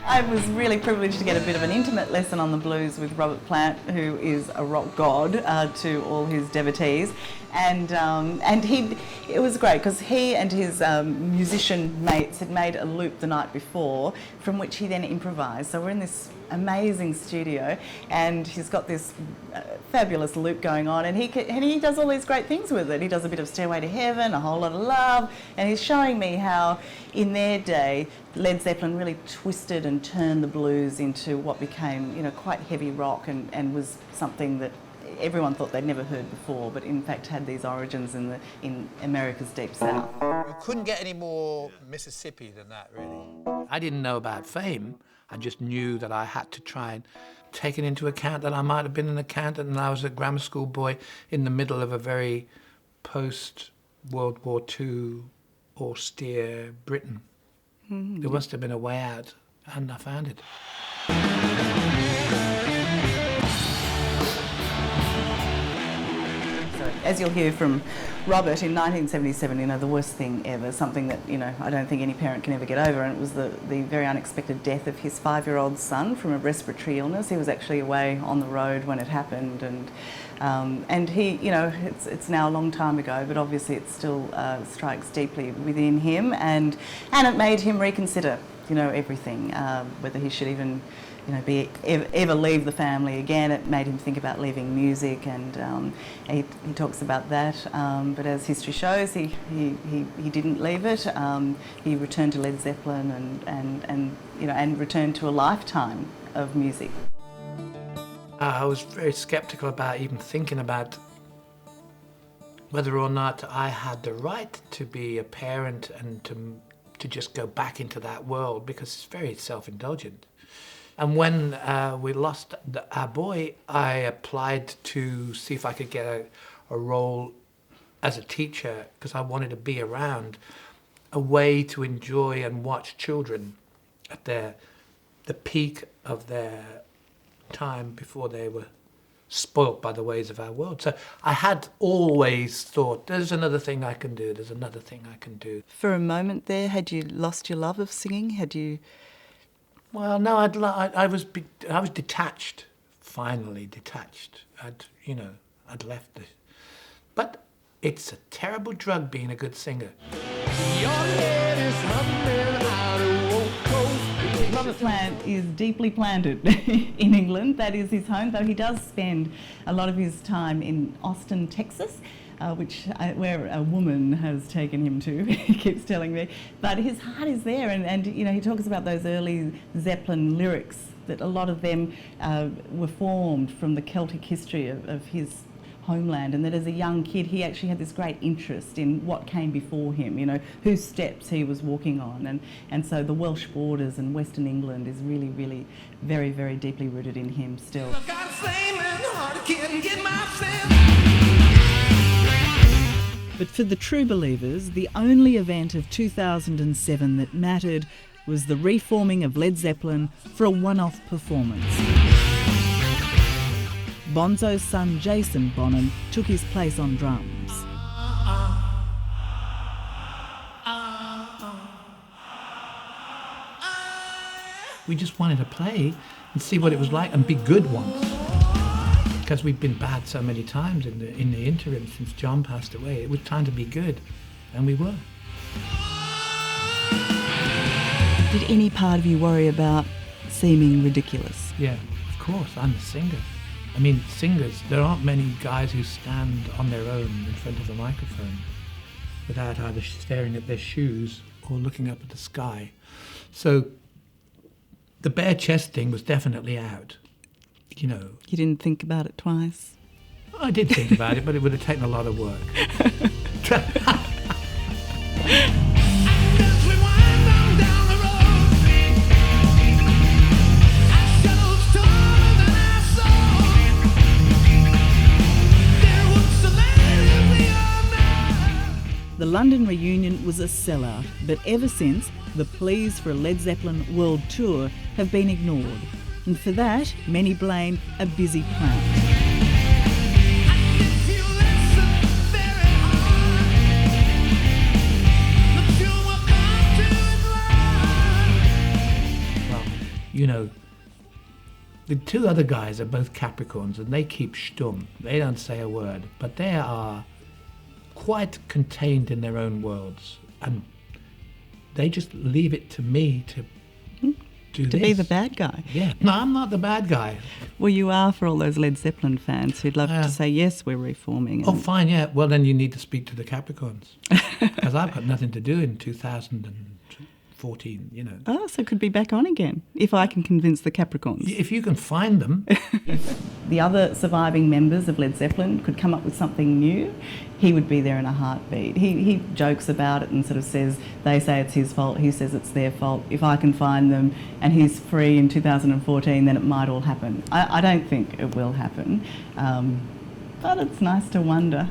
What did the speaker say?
I was really privileged to get a bit of an intimate lesson on the blues with Robert Plant, who is a rock god to all his devotees, and it was great because he and his musician mates had made a loop the night before, from which he then improvised. So we're in this amazing studio, and he's got this fabulous loop going on, and he does all these great things with it. He does a bit of Stairway to Heaven, A Whole Lot of Love, and he's showing me how in their day Led Zeppelin really twisted and turned the blues into what became, you know, quite heavy rock, and was something that everyone thought they'd never heard before, but in fact had these origins in America's Deep South. You couldn't get any more Mississippi than that, really. I didn't know about fame. I just knew that I had to try and take it into account that I might have been an accountant and I was a grammar school boy in the middle of a very post-World War II austere Britain. Mm-hmm. There must have been a way out, and I found it. As you'll hear from Robert, in 1977, you know, the worst thing ever, something that, you know, I don't think any parent can ever get over, and it was the very unexpected death of his 5-year-old son from a respiratory illness. He was actually away on the road when it happened, and he, you know, it's now a long time ago, but obviously it still strikes deeply within him, and it made him reconsider, you know, everything, whether he should even, you know, ever leave the family again. It made him think about leaving music, and he talks about that. But as history shows, he didn't leave it. He returned to Led Zeppelin, and you know, and returned to a lifetime of music. I was very sceptical about even thinking about whether or not I had the right to be a parent and to just go back into that world, because it's very self-indulgent. And when we lost our boy, I applied to see if I could get a role as a teacher, because I wanted to be around, a way to enjoy and watch children at the peak of their time before they were spoilt by the ways of our world. So I had always thought, there's another thing I can do, there's another thing I can do. For a moment there, had you lost your love of singing? Had you... Well, no, I was detached, finally detached. I'd left it. But it's a terrible drug being a good singer. Robert Plant is deeply planted in England. That is his home, though he does spend a lot of his time in Austin, Texas, where a woman has taken him to, he keeps telling me. But his heart is there, and you know, he talks about those early Zeppelin lyrics, that a lot of them were formed from the Celtic history of his homeland, and that as a young kid he actually had this great interest in what came before him, you know, whose steps he was walking on, and so the Welsh borders and Western England is really, really very, very deeply rooted in him still. But for the true believers, the only event of 2007 that mattered was the reforming of Led Zeppelin for a one-off performance. Bonzo's son Jason Bonham took his place on drums. We just wanted to play and see what it was like and be good once. Because we've been bad so many times in the interim since John passed away. It was time to be good, and we were. Did any part of you worry about seeming ridiculous? Yeah, of course, I'm a singer. I mean, singers, there aren't many guys who stand on their own in front of a microphone without either staring at their shoes or looking up at the sky. So the bare chest thing was definitely out, you know. You didn't think about it twice? I did think about it, but it would have taken a lot of work. The London reunion was a sellout, but ever since, the pleas for a Led Zeppelin world tour have been ignored. And for that, many blame a busy Plant. you know, the two other guys are both Capricorns and they keep stum. They don't say a word, but they are quite contained in their own worlds, and they just leave it to me to do To this. be the bad guy. Yeah. No, I'm not the bad guy. Well, you are for all those Led Zeppelin fans who'd love to say, yes, we're reforming. Oh, fine, yeah. Well, then you need to speak to the Capricorns. Because I've got nothing to do in 2014, you know. Oh, so it could be back on again, if I can convince the Capricorns. If you can find them. The other surviving members of Led Zeppelin could come up with something new, he would be there in a heartbeat. He jokes about it and sort of says, they say it's his fault, he says it's their fault. If I can find them and he's free in 2014, then it might all happen. I don't think it will happen, but it's nice to wonder.